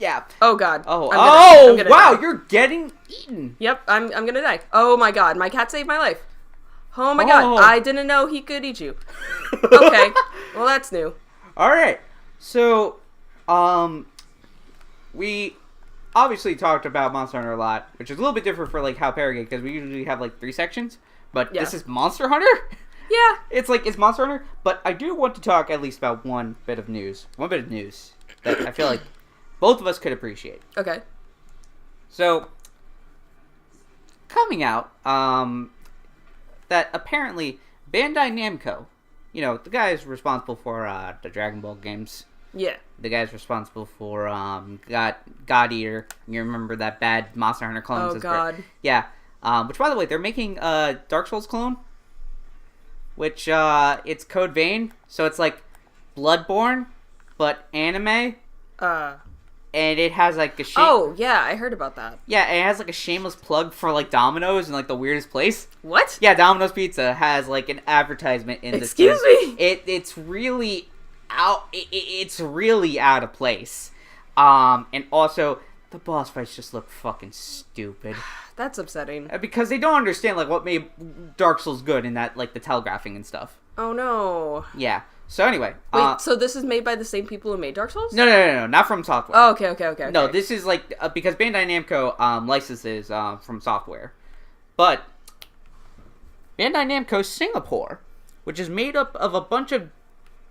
Yeah. Oh, God. Oh, I'm gonna wow, die. you're getting eaten. Yep, I'm gonna die. Oh, my God, my cat saved my life. Oh, my God, I didn't know he could eat you. Okay, well, that's new. All right. So, we obviously talked about Monster Hunter a lot, which is a little bit different for, like, how Paragade, because we usually have, like, 3 sections. But this is Monster Hunter? Yeah. It's like, it's Monster Hunter, but I do want to talk at least about one bit of news. One bit of news that I feel like both of us could appreciate. Okay. So, coming out, that apparently Bandai Namco, you know, the guys responsible for the Dragon Ball games. Yeah. The guy's responsible for God Eater. You remember that bad Monster Hunter clone? Oh, God. Yeah. Which, by the way, they're making a Dark Souls clone. Which, it's Code Vein. So it's like Bloodborne, but anime. And it has like a Oh, yeah, I heard about that. Yeah, it has like a shameless plug for like Domino's in like the weirdest place. What? Yeah, Domino's Pizza has like an advertisement in this. Excuse me? It's really out. It's really out of place. And also the boss fights just look fucking stupid. That's upsetting. Because they don't understand like what made Dark Souls good in that like the telegraphing and stuff. Oh no. Yeah. So anyway, wait. So this is made by the same people who made Dark Souls? No, not from software. Oh, okay. No, this is like because Bandai Namco licenses from software, but Bandai Namco Singapore, which is made up of a bunch of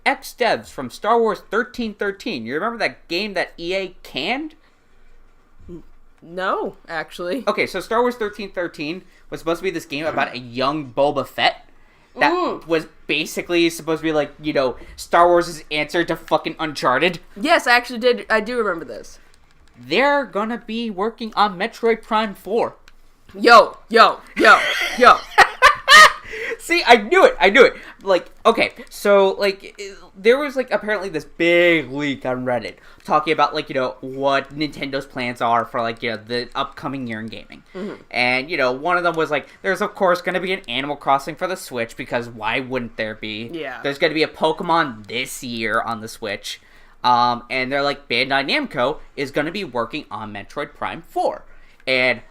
ex-devs from Star Wars 1313. You remember that game that EA canned? No, actually. Okay, so Star Wars 1313 was supposed to be this game about a young Boba Fett. That was basically supposed to be like, you know, Star Wars' answer to fucking Uncharted. Yes, I actually did. I do remember this. They're gonna be working on Metroid Prime 4. Yo. See, I knew it. Like, okay, so, like, there was, like, apparently this big leak on Reddit talking about, like, you know, what Nintendo's plans are for, like, you know, the upcoming year in gaming. Mm-hmm. And, you know, one of them was, like, there's, of course, going to be an Animal Crossing for the Switch, because why wouldn't there be? Yeah. There's going to be a Pokemon this year on the Switch. And they're, like, Bandai Namco is going to be working on Metroid Prime 4. And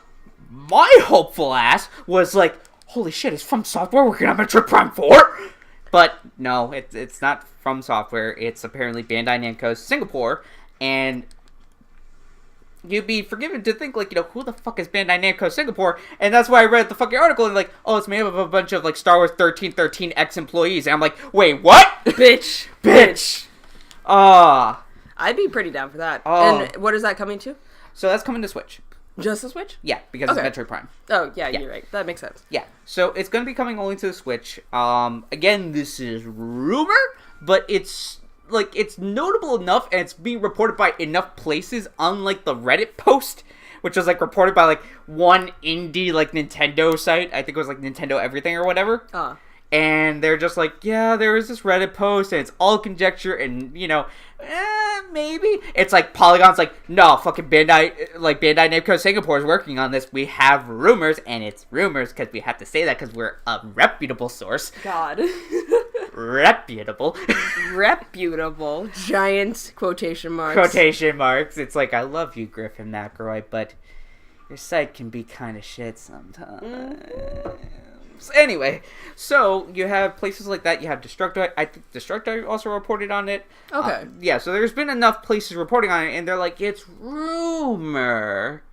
my hopeful ass was, like, holy shit, it's From Software working on Metroid Prime 4? But no, it's not From Software. It's apparently Bandai Namco Singapore. And you'd be forgiven to think, like, you know, who the fuck is Bandai Namco Singapore? And that's why I read the fucking article and, like, oh, it's made up of a bunch of, like, Star Wars 1313 ex-employees. And I'm like, wait, what? Bitch. I'd be pretty down for that. Oh. And what is that coming to? So that's coming to Switch. Just the Switch? Yeah, because it's Metroid Prime. Oh, yeah, you're right. That makes sense. Yeah, so it's going to be coming only to the Switch. Again, this is rumor, but it's like, it's notable enough, and it's being reported by enough places, unlike the Reddit post, which was, like, reported by, like, one indie, like, Nintendo site. I think it was, like, Nintendo Everything or whatever. And they're just like, yeah, there was this Reddit post, and it's all conjecture, and, you know, maybe. It's like, Polygon's like, no, fucking Bandai Namco Singapore is working on this. We have rumors, and it's rumors, because we have to say that, because we're a reputable source. God. Reputable. Reputable. Giant quotation marks. Quotation marks. It's like, I love you, Griffin McElroy, but your site can be kind of shit sometimes. Anyway, so you have places like that. You have Destructoid. I think Destructoid also reported on it. Okay. Yeah, so there's been enough places reporting on it, and they're like, it's rumor.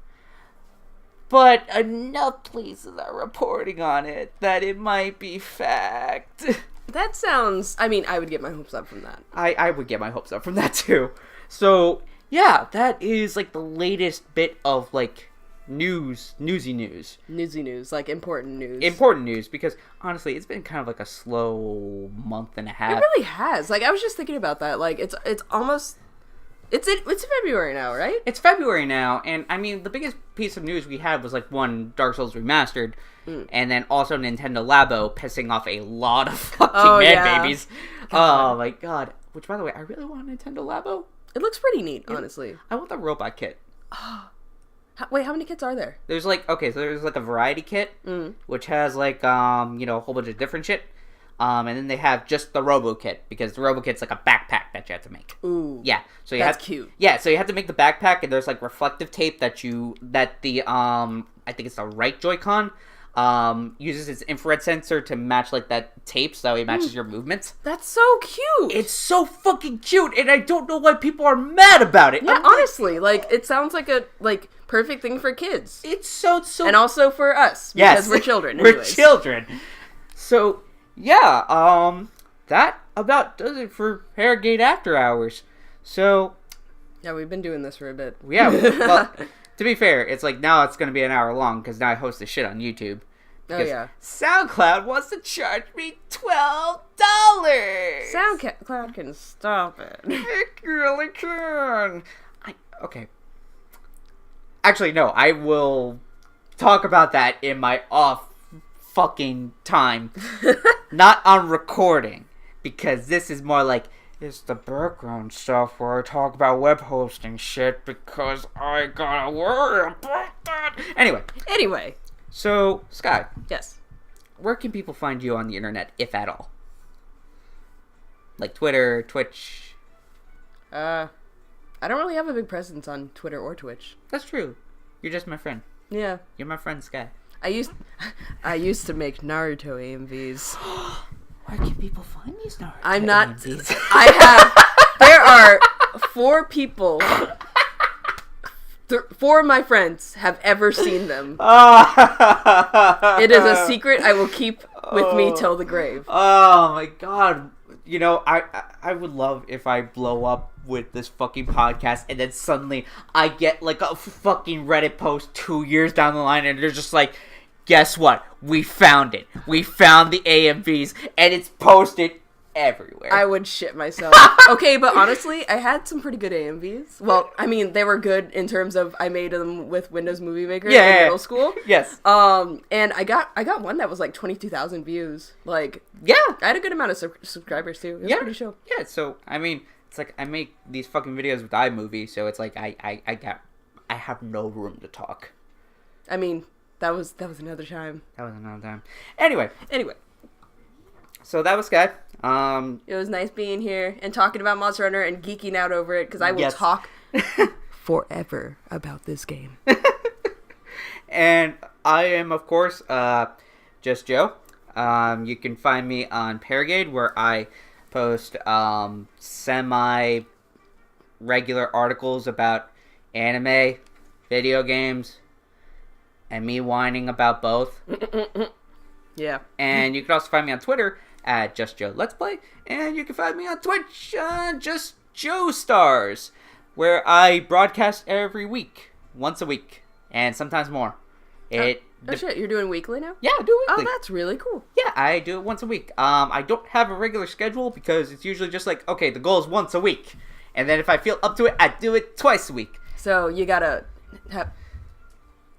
But enough places are reporting on it that it might be fact. That sounds... I mean, I would get my hopes up from that. I would get my hopes up from that, too. So, yeah, that is, like, the latest bit of, like, newsy news, like important news, because honestly it's been kind of like a slow month and a half. It really has. Like, I was just thinking about that. Like, it's almost it's February now, right? It's February now, and I mean the biggest piece of news we had was like one, Dark Souls Remastered, and then also Nintendo Labo pissing off a lot of fucking babies. Oh my god, which by the way, I really want a Nintendo Labo. It looks pretty neat, honestly. I want the robot kit. Wait, how many kits are there? There's like, okay, so there's like a variety kit, which has like, you know, a whole bunch of different shit. And then they have just the Robo Kit, because the Robo Kit's like a backpack that you have to make. Ooh. Yeah. So that's cute. Yeah, so you have to make the backpack, and there's like reflective tape that the, I think it's the right Joy-Con, uses its infrared sensor to match like that tape, so it matches your movements. That's so cute. It's so fucking cute, and I don't know why people are mad about it. Yeah, honestly, like, it sounds like a, like, perfect thing for kids. It's so... And also for us, because we're children. We're children. So, yeah, that about does it for Paragade After Hours. So... Yeah, we've been doing this for a bit. Yeah, well, to be fair, it's like, now it's going to be an hour long, because now I host this shit on YouTube. Oh, yeah. SoundCloud wants to charge me $12. SoundCloud can stop it. It really can. Okay. Actually, no, I will talk about that in my off fucking time. Not on recording. Because this is more like, it's the background stuff where I talk about web hosting shit because I gotta worry about that. Anyway. So, Skye. Yes. Where can people find you on the internet, if at all? Like Twitter, Twitch? I don't really have a big presence on Twitter or Twitch. That's true. You're just my friend. Yeah. You're my friend, Skye. I used to make Naruto AMVs. Where can people find these Naruto I'm not... AMVs? There are 4 people... 4 of my friends have ever seen them. It is a secret I will keep with me till the grave. Oh my god. You know, I would love if I blow up with this fucking podcast and then suddenly I get like a fucking Reddit post 2 years down the line and they're just like, guess what? We found it. We found the AMVs and it's posted everywhere. I would shit myself. Okay, but honestly, I had some pretty good AMVs. Well, I mean, they were good in terms of I made them with Windows Movie Maker in middle school. Yes. And I got one that was like 22,000 views. Like, yeah, I had a good amount of subscribers too. It was pretty chill. Yeah. So I mean, it's like I make these fucking videos with iMovie, so it's like I have no room to talk. I mean, that was another time. Anyway. So that was Skye. It was nice being here and talking about Monster Hunter and geeking out over it, because I will talk forever about this game. And I am, of course, Just Joe. You can find me on Paragade, where I post semi-regular articles about anime, video games, and me whining about both. Yeah. And you can also find me on Twitter at Just Joe Let's Play, and you can find me on Twitch, Just Joe Stars, where I broadcast every week, once a week, and sometimes more. It Oh shit, you're doing weekly now? Yeah, I do it Oh, weekly. that's really cool. Yeah, I do it once a week. I don't have a regular schedule because it's usually just like, okay, the goal is once a week. And then if I feel up to it, I do it twice a week. So you gotta have...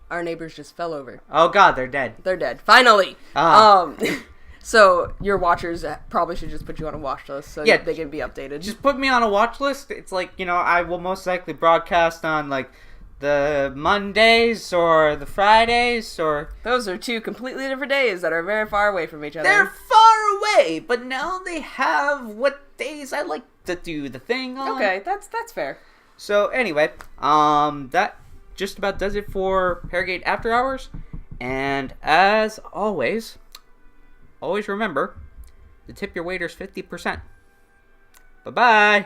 Our neighbors just fell over. Oh god, they're dead. They're dead. Finally! Ah. So your watchers probably should just put you on a watch list so Yeah, they can be updated. Just put me on a watch list. It's like, I will most likely broadcast on, like, the Mondays or the Fridays or... Those are two completely different days that are very far away from each other. They're far away, but now they have what days I like to do the thing on. Okay, that's fair. So, anyway, that just about does it for Paragade After Hours. And as always remember to tip your waiters 50%. Bye-bye.